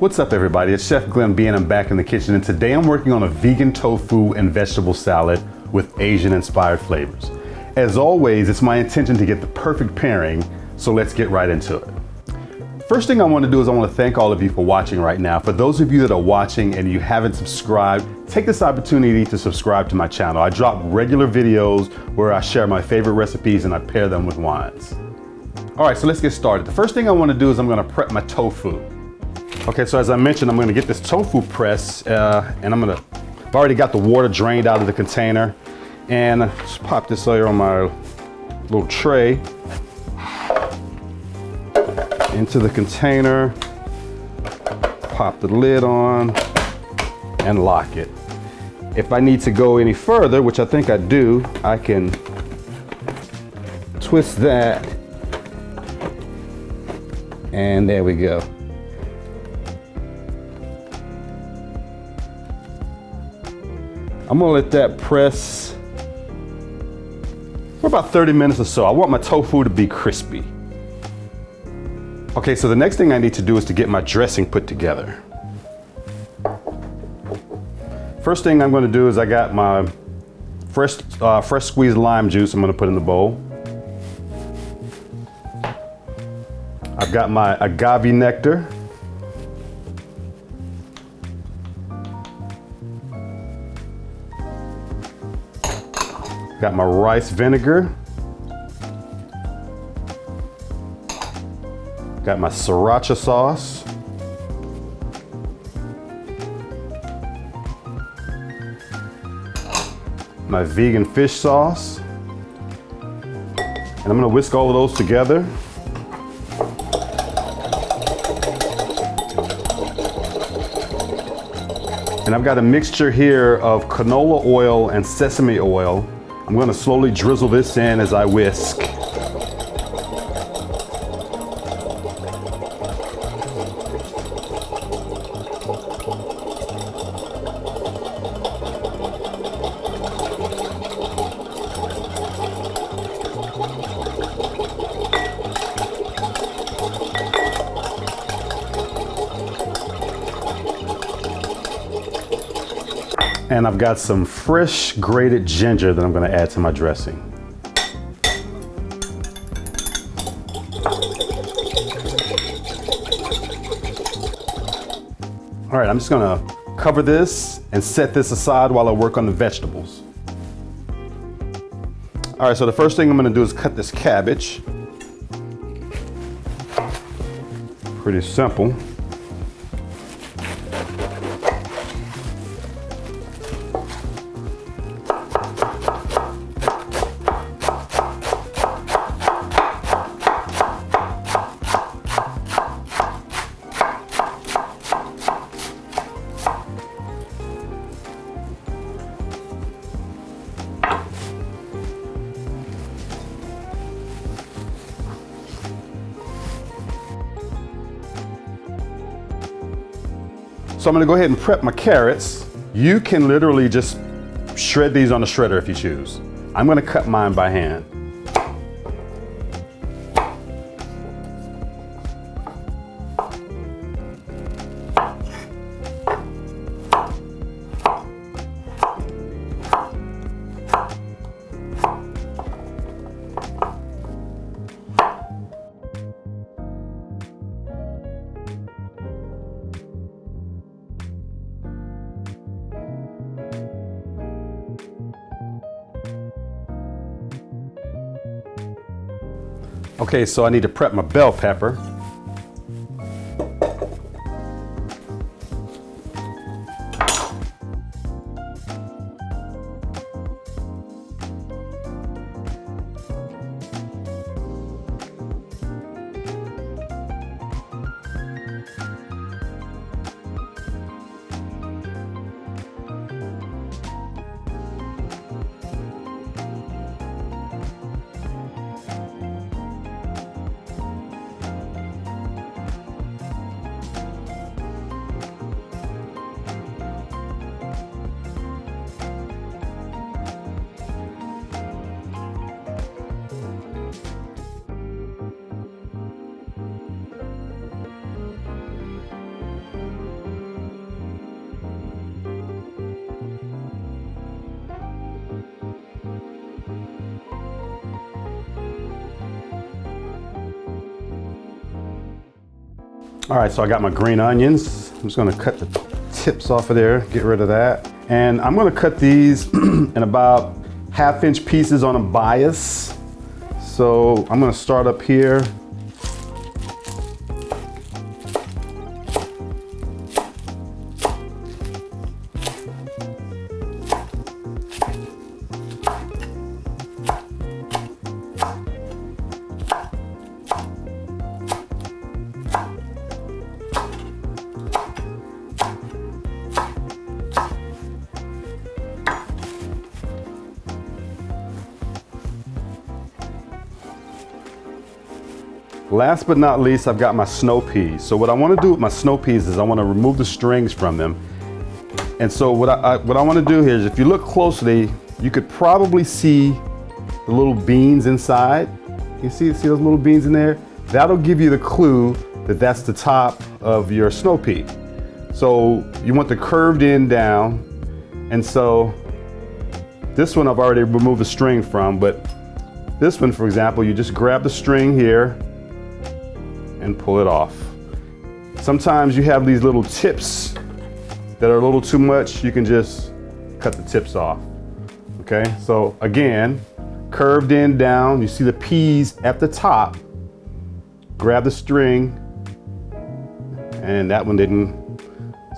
What's up everybody, it's Chef Glenn B and I'm back in the kitchen, and today I'm working on a vegan tofu and vegetable salad with Asian inspired flavors. As always, it's my intention to get the perfect pairing, so let's get right into it. First thing I want to do is I want to thank all of you for watching right now. For those of you that are watching and you haven't subscribed, take this opportunity to subscribe to my channel. I drop regular videos where I share my favorite recipes and I pair them with wines. All right, so let's get started. The first thing I want to do is I'm going to prep my tofu. Okay, so as I mentioned, I'm going to get this tofu press and I've already got the water drained out of the container, and just pop this layer on my little tray into the container, pop the lid on and lock it. If I need to go any further, which I think I do, I can twist that and there we go. I'm gonna let that press for about 30 minutes or so. I want my tofu to be crispy. Okay, so the next thing I need to do is to get my dressing put together. First thing I'm gonna do is I got my fresh squeezed lime juice I'm gonna put in the bowl. I've got my agave nectar. Got my rice vinegar. Got my sriracha sauce. My vegan fish sauce. And I'm gonna whisk all of those together. And I've got a mixture here of canola oil and sesame oil. I'm going to slowly drizzle this in as I whisk. And I've got some fresh grated ginger that I'm going to add to my dressing. All right, I'm just going to cover this and set this aside while I work on the vegetables. All right, so the first thing I'm going to do is cut this cabbage. Pretty simple. So I'm gonna go ahead and prep my carrots. You can literally just shred these on a shredder if you choose. I'm gonna cut mine by hand. Okay, so I need to prep my bell pepper. All right, so I got my green onions. I'm just gonna cut the tips off of there, get rid of that. And I'm gonna cut these in about 1/2-inch pieces on a bias. So I'm gonna start up here. Last but not least, I've got my snow peas. So what I want to do with my snow peas is I want to remove the strings from them. And so what I want to do here is, if you look closely, you could probably see the little beans inside. You see those little beans in there? That'll give you the clue that that's the top of your snow pea. So you want the curved end down. And so this one I've already removed the string from, but this one, for example, you just grab the string here and pull it off. Sometimes you have these little tips that are a little too much. You can just cut the tips off. Okay, so again, curved end down. You see the peas at the top. Grab the string, and that one didn't.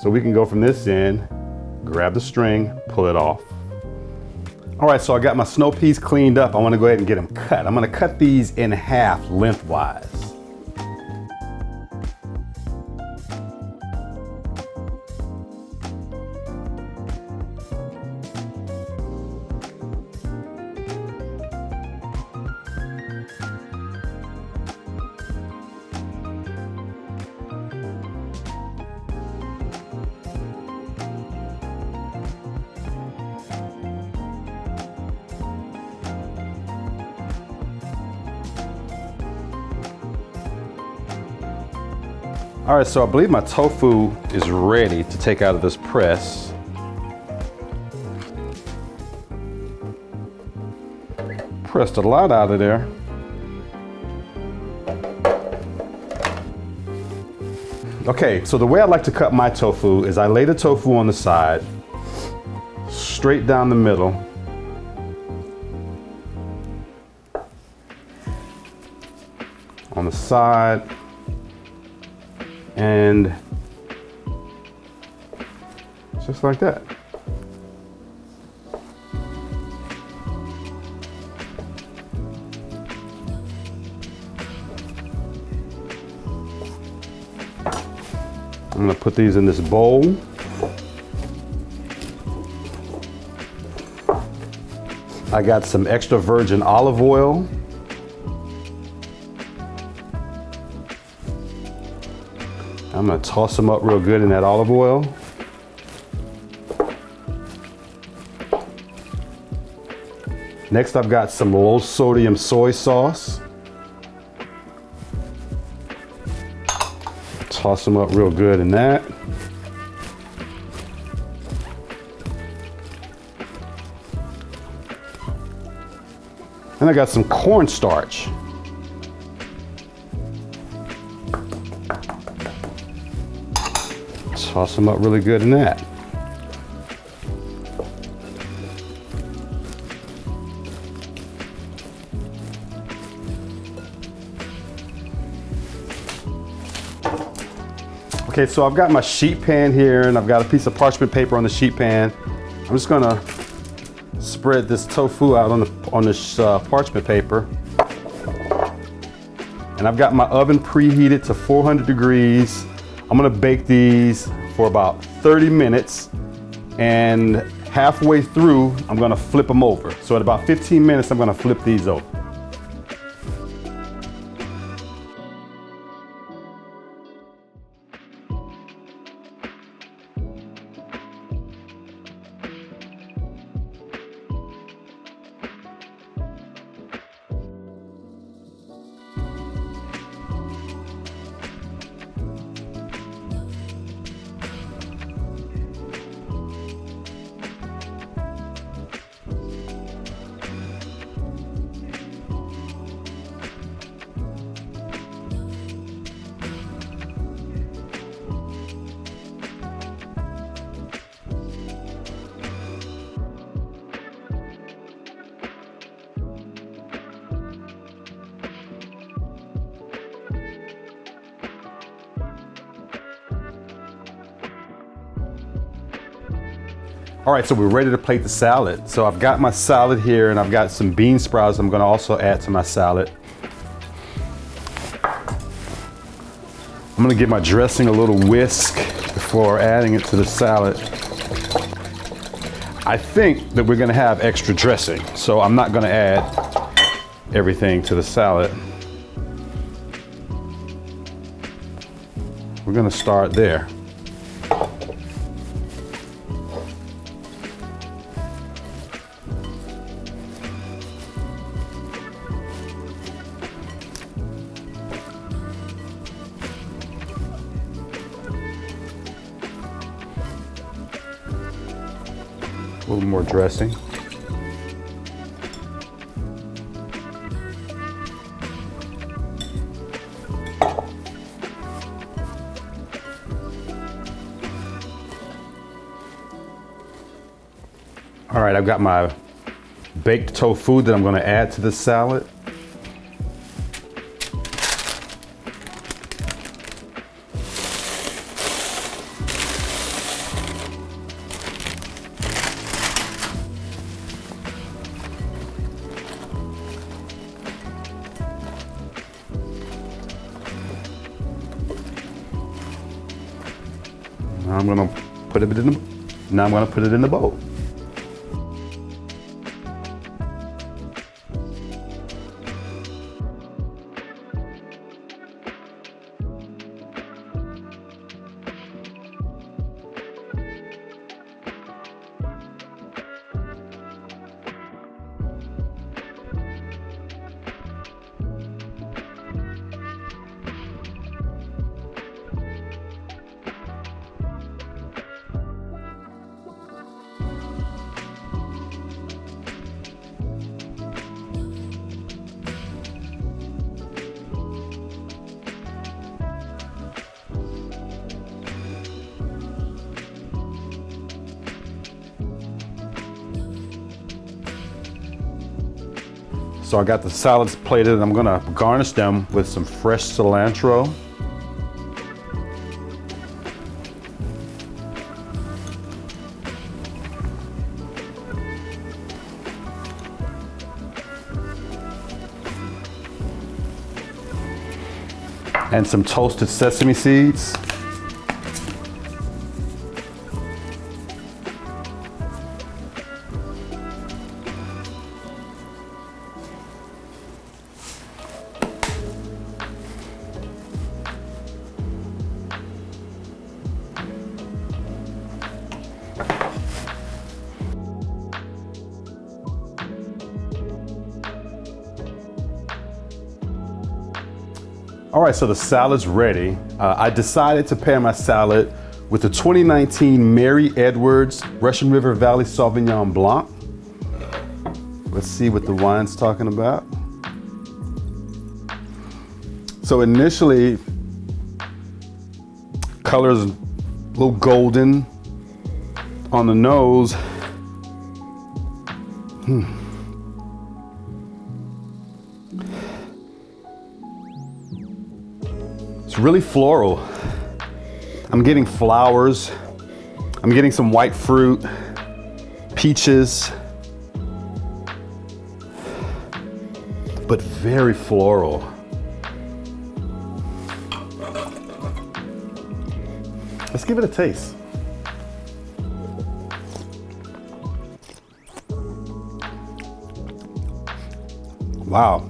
So we can go from this end, grab the string, pull it off. All right, so I got my snow peas cleaned up. I want to go ahead and get them cut. I'm going to cut these in half lengthwise. All right, so I believe my tofu is ready to take out of this press. Pressed a lot out of there. Okay, so the way I like to cut my tofu is I lay the tofu on the side, straight down the middle. On the side. And just like that. I'm gonna put these in this bowl. I got some extra virgin olive oil. I'm gonna toss them up real good in that olive oil. Next, I've got some low sodium soy sauce. Toss them up real good in that. And I got some cornstarch. Toss them up really good in that. Okay, so I've got my sheet pan here, and I've got a piece of parchment paper on the sheet pan. I'm just gonna spread this tofu out on this parchment paper. And I've got my oven preheated to 400 degrees. I'm gonna bake these for about 30 minutes, and halfway through, I'm gonna flip them over. So at about 15 minutes, I'm gonna flip these over. All right, so we're ready to plate the salad. So I've got my salad here and I've got some bean sprouts I'm gonna also add to my salad. I'm gonna give my dressing a little whisk before adding it to the salad. I think that we're gonna have extra dressing, so I'm not gonna add everything to the salad. We're gonna start there. A little more dressing. All right, I've got my baked tofu that I'm going to add to the salad. Now I'm going to put it in the bowl. So I got the salads plated and I'm gonna garnish them with some fresh cilantro. And some toasted sesame seeds. All right, so the salad's ready. I decided to pair my salad with the 2019 Merry Edwards Russian River Valley Sauvignon Blanc. Let's see what the wine's talking about. So initially, color's a little golden on the nose. It's really floral. I'm getting flowers. I'm getting some white fruit, peaches, but very floral. Let's give it a taste. Wow.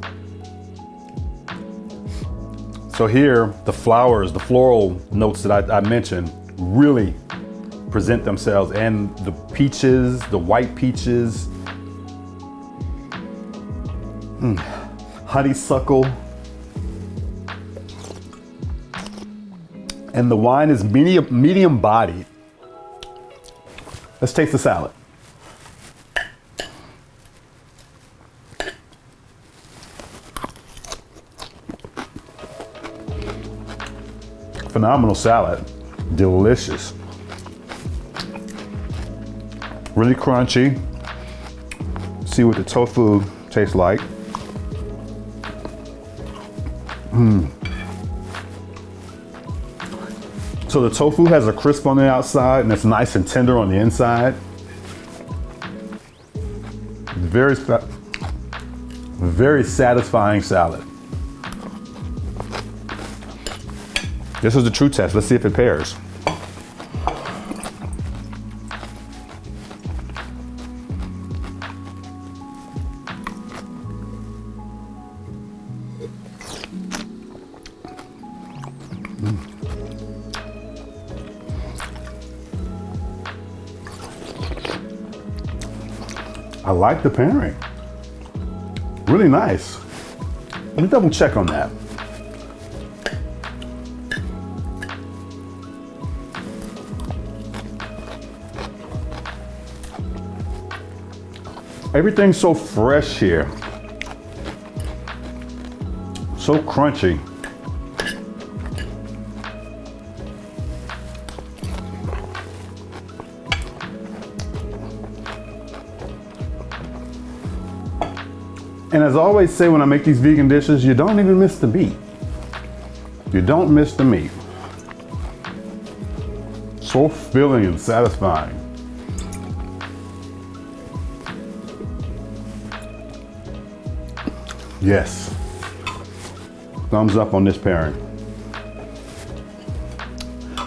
So here, the flowers, the floral notes that I mentioned really present themselves, and the peaches, the white peaches, honeysuckle, and the wine is medium bodied. Let's taste the salad. Phenomenal salad, delicious. Really crunchy. See what the tofu tastes like. So the tofu has a crisp on the outside and it's nice and tender on the inside. very satisfying salad. This is the true test. Let's see if it pairs. I like the pairing. Really nice. Let me double check on that. Everything's so fresh here. So crunchy. And as I always say when I make these vegan dishes, you don't even miss the meat. You don't miss the meat. So filling and satisfying. Yes. Thumbs up on this pairing.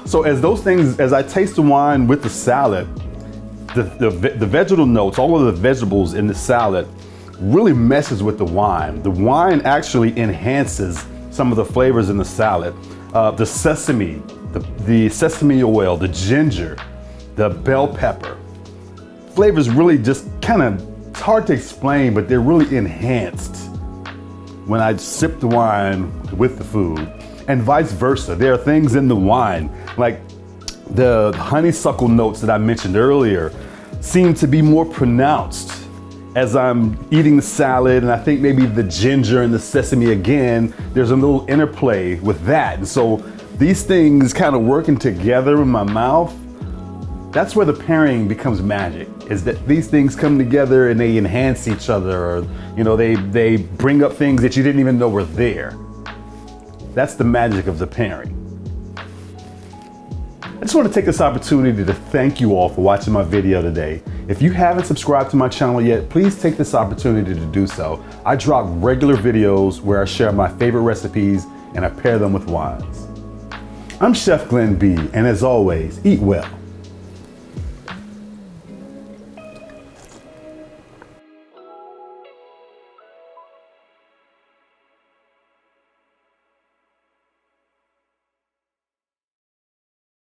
So as I taste the wine with the salad, the vegetal notes, all of the vegetables in the salad really messes with the wine. The wine actually enhances some of the flavors in the salad. The sesame, the sesame oil, the ginger, the bell pepper. Flavors really just it's hard to explain, but they're really enhanced when I sip the wine with the food, and vice versa. There are things in the wine, like the honeysuckle notes that I mentioned earlier, seem to be more pronounced as I'm eating the salad, and I think maybe the ginger and the sesame again, there's a little interplay with that. And so these things kind of working together in my mouth, that's where the pairing becomes magic, is that these things come together and they enhance each other, or they bring up things that you didn't even know were there. That's the magic of the pairing. I just want to take this opportunity to thank you all for watching my video today. If you haven't subscribed to my channel yet, please take this opportunity to do so. I drop regular videos where I share my favorite recipes and I pair them with wines. I'm Chef Glenn B, and as always, eat well.